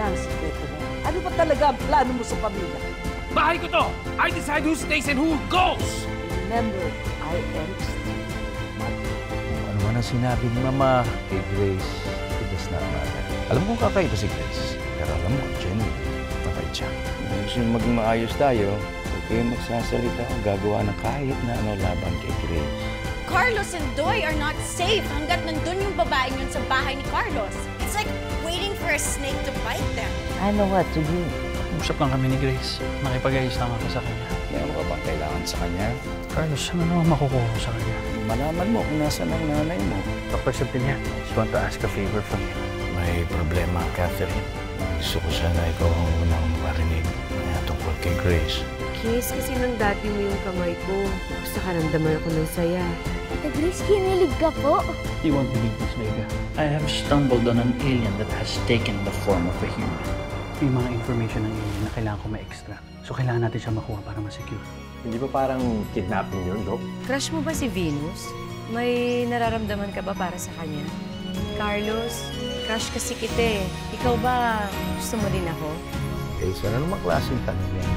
na ang sikreto mo. Ano ba talaga ang plano mo sa pamilya? Bahay ko to! I decide who stays and who goes! Remember, I am Ano man ang sinabi ni Mama kay Grace, it does not matter. Alam kong kakaiba si Grace, pero alam mo, genuine, mabait siya. Kung gusto nyo maging maayos tayo, huwag kayong magsasalita o gagawa ng kahit na ano laban kay Grace. Carlos and Doy are not safe hanggat nandun yung babaeng yun sa bahay ni Carlos. It's like waiting for a snake to bite them. I know what to do. Usap lang kami ni Grace. Nakipag-ayos lang ako sa kanya. Meron ka bang kailangan sa kanya? Carlos, ano naman makukuha ko sa kanya? Malaman mo kung nasa ng nanay mo. Kapag-sabi niya, just want to ask a favor from you. May problema, Catherine. Gusto ko sana ikaw ang unang marinig tungkol kay Grace. Kiss, kasi nang dati mo yung kamay ko. Gusto ka naman ako ng saya. The Grace, kinilig ka po. You won't believe this, Vega. I have stumbled on an alien that has taken the form of a human. May mga information ng alien na kailangan ko ma-extract. So kailangan natin siya makuha para ma-secure. Hindi ba parang kidnapping yun, Doc? Crush mo ba si Venus? May nararamdaman ka ba para sa kanya? Carlos, crush kasi kita eh. Ikaw ba gusto mo din ako? Grace, ano namang klaseng tanong yan?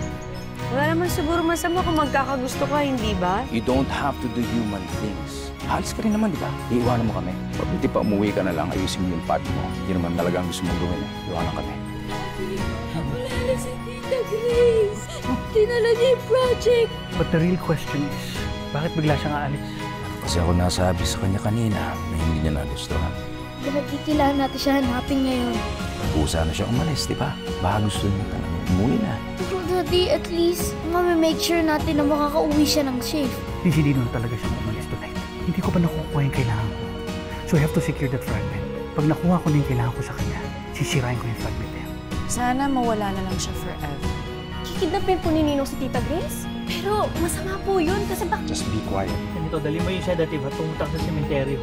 Wala naman siguro masama kung magkakagusto ka, hindi ba? You don't have to do human things. Halis ka rin naman, di ba? Iiwanan mo kami. Pag hindi pa umuwi ka na lang, ayusin mo yung part mo. Yun naman talagang gusto mong gawin eh. Iwanan kami. Wala na si Tita Grace. Tinala niya yung project. But the real question is, bakit bigla siyang aalis? Kasi ako nasabi sa kanya kanina na hindi niya nagustuhan. Daddy, kailangan natin siya hanapin ngayon. Pusa na siya umalis, di ba? Baka gusto niya ka naman umuwi na. Pero Daddy, at least, make sure natin na makakauwi siya ng safe. Hindi na talaga siya umalis tonight. Hindi ko pa nakukuha yung kailangan ko. So I have to secure that fragment. Pag nakuha ko na yung kailangan ko sa kanya, sisirain ko yung fragment na yan. Sana mawala na lang siya forever. Kikidnapin po ni Ninong si Tita Grace? Pero masama po yun kasi Just be quiet. Ganito, dali mo yung sedative at pumunta sa sementeryo.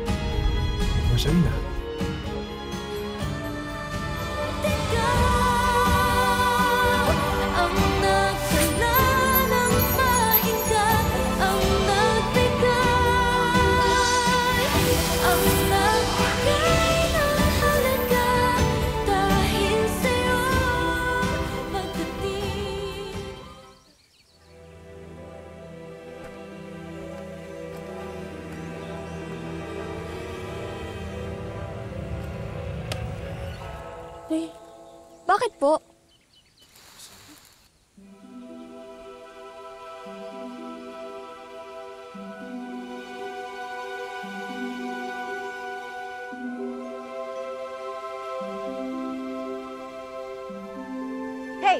Masan na? Bakit po? Hey!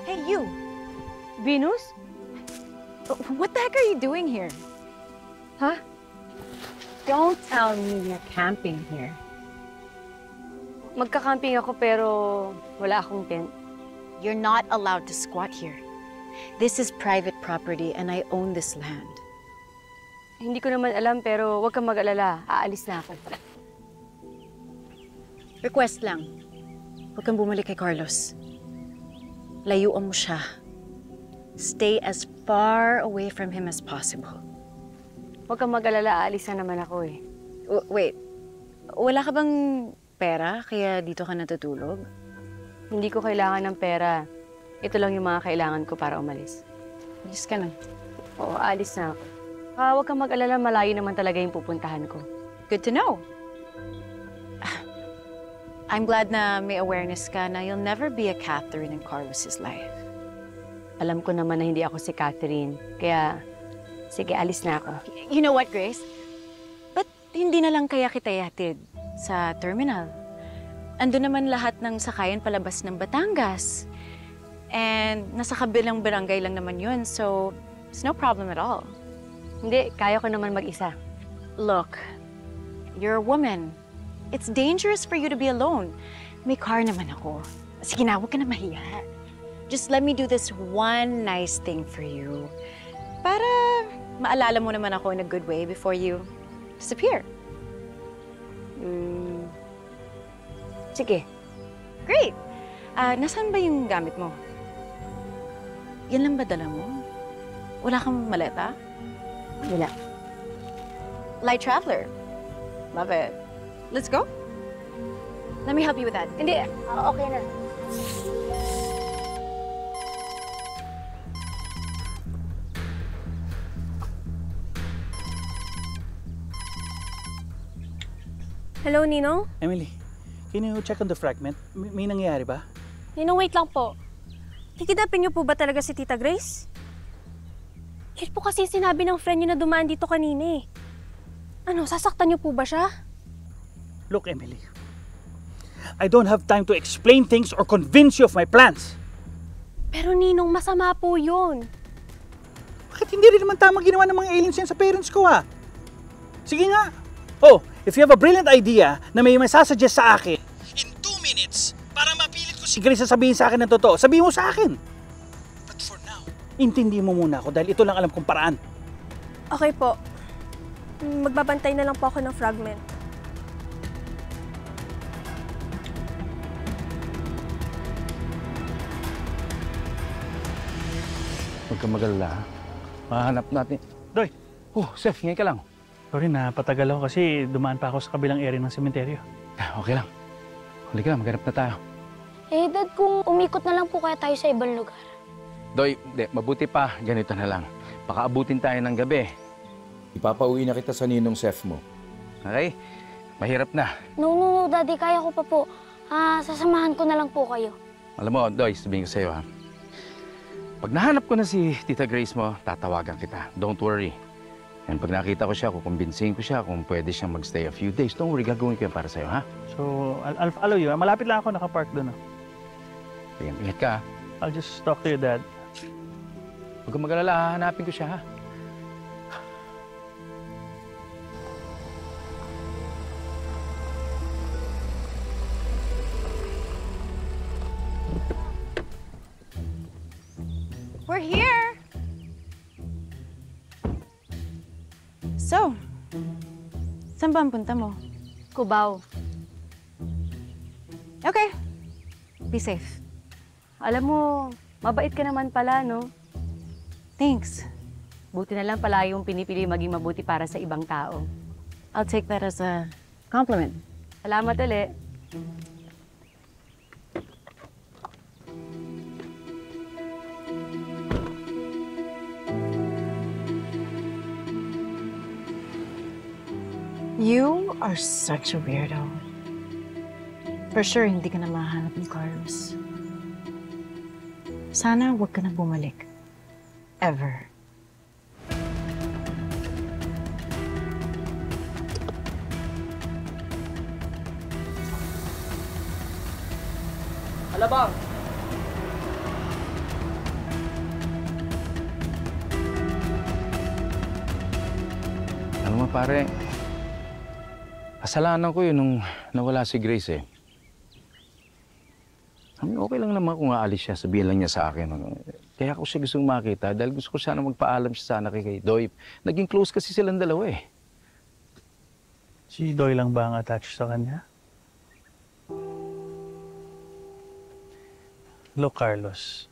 Hey, you! Venus? What the heck are you doing here? Huh? Don't tell me you're camping here. Magka-camping ako pero wala akong tent. You're not allowed to squat here. This is private property and I own this land. Hindi ko naman alam pero huwag kang mag-alala. Aalis na ako. Request lang. Huwag kang bumalik kay Carlos. Layuan mo siya. Stay as far away from him as possible. Huwag kang mag-alala. Aalis na naman ako eh. Wait. Wala ka bang pera kaya dito ka natutulog? Hindi ko kailangan ng pera. Ito lang yung mga kailangan ko para umalis. Alis ka na. Oo, aalis na ako. Huwag kang mag-alala. Malayo naman talaga yung pupuntahan ko. Good to know. I'm glad na may awareness ka na you'll never be a Catherine in Carlos's life. Alam ko naman na hindi ako si Catherine. Kaya, sige, alis na ako. You know what, Grace? Ba't hindi na lang kaya kita ihatid sa terminal? Andun naman lahat ng sakayan palabas ng Batangas. And nasa kabilang barangay lang naman yun, so it's no problem at all. Hindi, kaya ko naman mag-isa. Look, you're a woman. It's dangerous for you to be alone. May car naman ako. Sige na, huwag ka na mahiya. Just let me do this one nice thing for you. Para maalala mo naman ako in a good way before you disappear. Sige. Great! Nasaan ba yung gamit mo? Yan lang ba dala mo? Wala kang maleta? Wala. Light traveler. Love it. Let's go. Let me help you with that. Hindi, okay na. Hello, Ninong? Emily, can you check on the fragment? May nangyayari ba? Ninong, wait lang po. Kikidapin niyo po ba talaga si Tita Grace? Yun po kasi sinabi ng friend niyo na dumaan dito kanina eh. Ano, sasaktan niyo po ba siya? Look, Emily. I don't have time to explain things or convince you of my plans. Pero Ninong, masama po yun. Bakit hindi rin naman tama ginawa ng mga aliens yan sa parents ko, ha? Sige nga. Oh, if you have a brilliant idea na may masasuggest sa akin, in 2 minutes, para mapilit ko si Grace na sabihin sa akin ng totoo, sabihin mo sa akin. But for now, intindi mo muna ako dahil ito lang alam kong paraan. Okay po. Magbabantay na lang po ako ng fragment. Huwag kang mag-alala, ha? Mahanap natin. Doy, Oh, Seth, ngayon ka lang. sorry na patagal ako kasi dumaan pa ako sa kabilang area ng sementeryo. Okay lang. Huli ka lang, maghanap na tayo. Eh, Dad, kung umikot na lang po kaya tayo sa ibang lugar. Doy, mabuti pa, ganito na lang. Baka abutin tayo ng gabi. Ipapauwi na kita sa ninong Seth mo. Okay? Mahirap na. No, Daddy, kaya ko pa po. Sasamahan ko na lang po kayo. Alam mo, Doy, sabihin ko sa'yo, ha? Pag nahanap ko na si Tita Grace mo, tatawagan kita. Don't worry. And pag nakita ko siya, kukumbinsihin ko siya kung pwede siyang magstay a few days. Don't worry, gagawin ko yan para sa'yo, ha? So, I'll follow you. Malapit lang ako nakapark doon. Sige, ingat ka, ha? I'll just talk to your dad. Huwag kang mag-alala, hahanapin ko siya, ha? We're here! So, saan ba ang punta mo? Cubao. Okay. Be safe. Alam mo, mabait ka naman pala, no? Thanks. Buti na lang pala yung pinipili maging mabuti para sa ibang tao. I'll take that as a compliment. Salamat ulit. You are such a weirdo. For sure, hindi ka na mahanap ni Carlos. Sana huwag ka na bumalik. Ever. Alabang! Alam mo, pare, kasalanan ko yun nung nawala si Grace, eh. I mean, okay lang naman kung aalis siya, sabihin lang niya sa akin. Kaya ako siya gustong makita dahil gusto ko sana magpaalam siya sana kay Doy. Naging close kasi silang dalawa, eh. Si Doy lang ba ang attached sa kanya? Look, Carlos.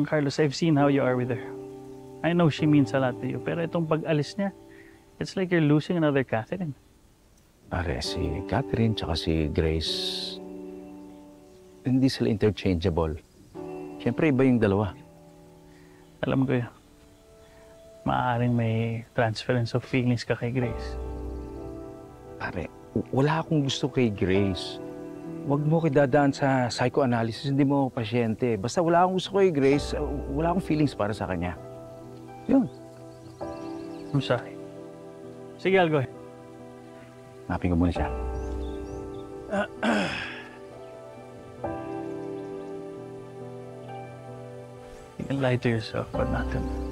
Carlos, I've seen how you are with her. I know she means a lot to you, pero itong pag-alis niya, it's like you're losing another Catherine. Pare, si Catherine tsaka si Grace, hindi sila interchangeable. Siyempre, iba yung dalawa. Alam ko yun. Maaaring may transference of feelings ka kay Grace. Pare, wala akong gusto kay Grace. Huwag mo ko dadaan sa psychoanalysis, hindi mo ako pasyente. Basta wala akong gusto kay Grace, wala akong feelings para sa kanya. Yun. I'm sorry. Sige, I'll go ahead. Hanapin ko muna siya. You can lie to yourself, but not to me.